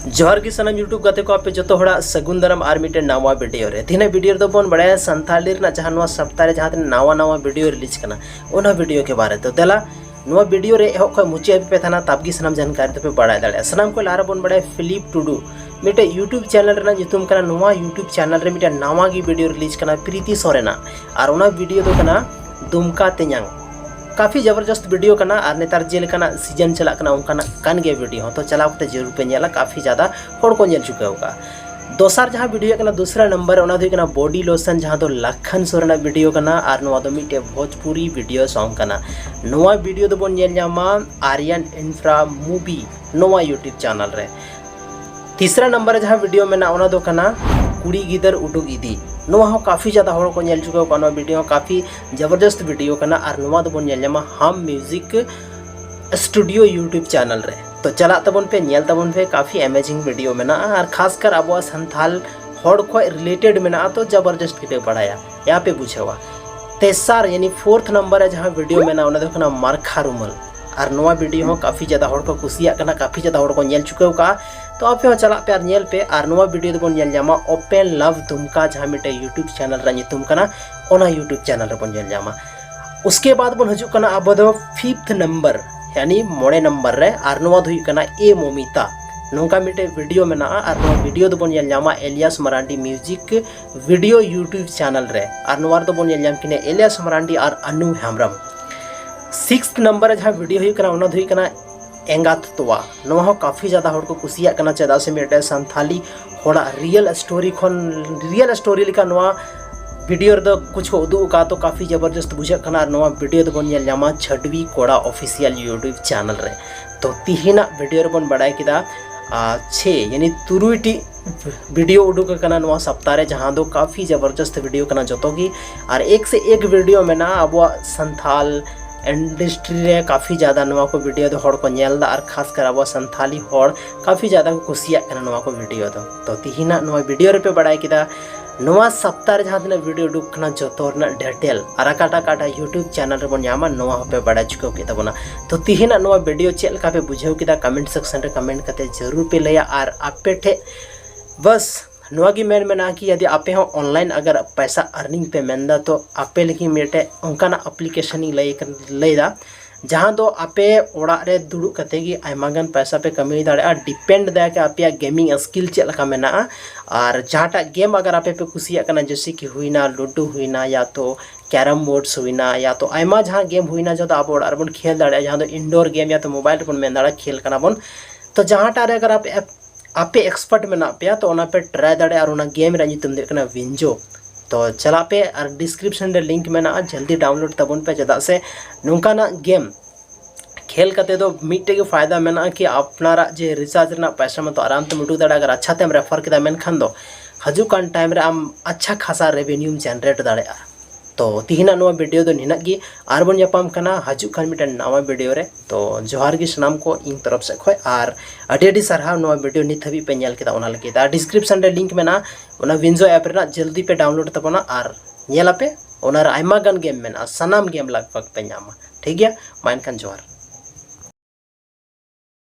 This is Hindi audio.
जोहर की सनम यूट्यूब गाते को आपे जो हड़ा सगुन दाराम और मिटे नवा वीडियो रे तीना वीडियो दो बन बड़ा संथाली रना जहां नवा सप्ताह रे जहां नवा नवा वीडियो रिलीज करना ओना वीडियो के बारे तो देला नवा वीडियो रे एहो खय मुचे पे थाना ताबगी सनम जानकारी तो पे बड़ा दाड़े सनम को लारा बन बड़ा फिलिप टुडू मिटे यूट्यूब चैनल रे नितुम कना नवा यूट्यूब चैनल रे मिटे नवा की वीडियो रिलीज करना प्रीति सोरेना और ओना वीडियो दो कना दुमका तेयांग काफ़ी जबरदस्त वीडियो करना और नेतार जेलकाना सीजन चला करना उनकाना कान गे वीडियो तो चलाव करते जरूर पे नेला काफ़ी ज़्यादा हड़ को नेल चुका होगा। दोसर जहाँ वीडियो करना दूसरा नंबर ओना दो करना बॉडी लोशन जहाँ तो लखन सोरेना वीडियो करना और नवा दो मिटे भोजपुरी वीडियो सॉन्ग करना नवा वीडियो दो बन nail Nyama Aryan infra movie नवा यूट्यूब चैनल रे। तीसरा नंबर जहाँ वीडियो में ना ओना दो करना कुड़ी गिदर उडुक इदी नवा हो काफ़ी ज़्यादा हड़ को नेल चुका होगा वीडियो काफ़ी जबरदस्त वीडियो करना और नवा दो बन नेल न्यामा हम म्यूजिक स्टूडियो यूट्यूब चैनल रे तो चला तबन पे नेल तबन पे काफ़ी अमेजिंग वीडियो में ना और खासकर अब संथाल हड़ को रिलेटेड में ना तो जबरदस्त पे पढ़ाया यहाँ पे बुझेवा। तेसार यानी फोर्थ नंबर है जहाँ वीडियो में ना उन्हें देखना मारखा रुमल और नवा वीडियो हो काफ़ी ज़्यादा हड़ को कुसिया करना काफ़ी ज़्यादा हड़ को नेल चुका होगा तो आप चला पे नेल पे और नवा वीडियो दो बन नेल जामा ओपन लव दुमका जहाँ मिटे यूट्यूब चैनल रे नितुम कना ओना यूट्यूब चैनल रे बन नेल जामा। उसके बाद बन हजू कना अब दो फिफ्थ नंबर यानी मोड़े नंबर रे और नवा दो कना ए मोमिता नोंका मिटे वीडियो में ना और नवा वीडियो दो बन नेल जामा Elias Marandi music video YouTube channel रे और नवा दो बन नेल जाम किने एलियास मरांडी और अनु हेम्ब्रम। सिक्स्थ नंबर जहाँ वीडियो हुई कना ओना दो कना एंगात तोवा नवा हो काफ़ी ज़्यादा हड़ को कुसिया करना चेदा से मिटे संथाली हड़ा रियल स्टोरी लिखा नवा वीडियो दो कुछ को उदू का तो काफ़ी जबरदस्त बुझे करना नवा वीडियो दो बन नेल छडवी कोड़ा ऑफिशियल यूट्यूब चैनल रे तो तीहिना वीडियो रे बन बड़ाई किदा 6 यानी तुरुईटी वीडियो उडुक करना नवा सप्ताह रे जहाँ दो काफ़ी जबरदस्त वीडियो करना जतो की और एक से एक वीडियो में ना अब संथाल इंडस्ट्री रे काफ़ी ज़्यादा नवा को वीडियो दो हड़ को नेलदा और खासकर अब संथाली हड़ काफ़ी ज़्यादा को कुसिया करना नवा को वीडियो दो तो तीहिना नवा वीडियो रे पे बड़ाई किदा नवा सप्ताह जहाँ दिन वीडियो उडुक करना जतो डिटेल और काटा यूट्यूब चैनल रे बन नामा नवा पे बड़ा चुका के तबना तो तीहिना नवा वीडियो चेक लका पे बुझाव किदा कमेंट सेक्शन रे कमेंट करते जरूर पे लया और आपे ठे बस नवा की मेन में ना कि यदि आपे हो ऑनलाइन अगर पैसा अर्निंग पे मेंदा तो आपे लेकिन मेटे उनका ना एप्लीकेशन लैदा जहाँ दो आपे ओड़ा रे दुड़ू कते कि आयमागन पैसा पे कमी दाड़ा डिपेंड दा के आपे गेमिंग स्किल चेक लका मेना और जहाँटा गेम अगर आपे पे कुसिया करना जैसे कि हुईना लूडो हुईना या तो कैरम बोर्ड्स हुईना या तो आयमा जहाँ गेम हुईना जो आप ओड़ा बन खेल दाड़ा जहाँ दो इंडोर गेम या तो मोबाइल बन मेन दाड़ा खेल करना बन तो जहाँटा रे अगर आपे एक्सपर्ट में ना पे तो पे ट्राई दाड़े और गेम रे नितुम दे कना विंजो तो चला पे और डिस्क्रिप्शन रे लिंक में ना जल्दी डाउनलोड तबन पे चदा से नोंका ना गेम खेल करते तो मिट्टे के फायदा में ना कि अपनारा जे रिचार्ज ना पैसा में तो आराम से मुटू दाड़ा अगर अच्छा तेम रेफर किया मेन खान दो हजुकान टाइम रे आम अच्छा खासा रेवेन्यू जनरेट दाड़ा तो तीहिना नवा वीडियो दो निना की और बन जापाम कना हजुकान मिटन नवा वीडियो रे तो जोहार की सनाम को इन तरफ से खोय और अडी सरहाव नवा वीडियो नित हबी पे नेल केदा ओना लगे डिस्क्रिप्शन रे लिंक में ना ओना विंजो ऐप रे जल्दी पे डाउनलोड तबना और नेला पे ओना आयमा गन गेम में ना सनाम गेम लगभग पे नामा ठीक है माइन खान जोहार।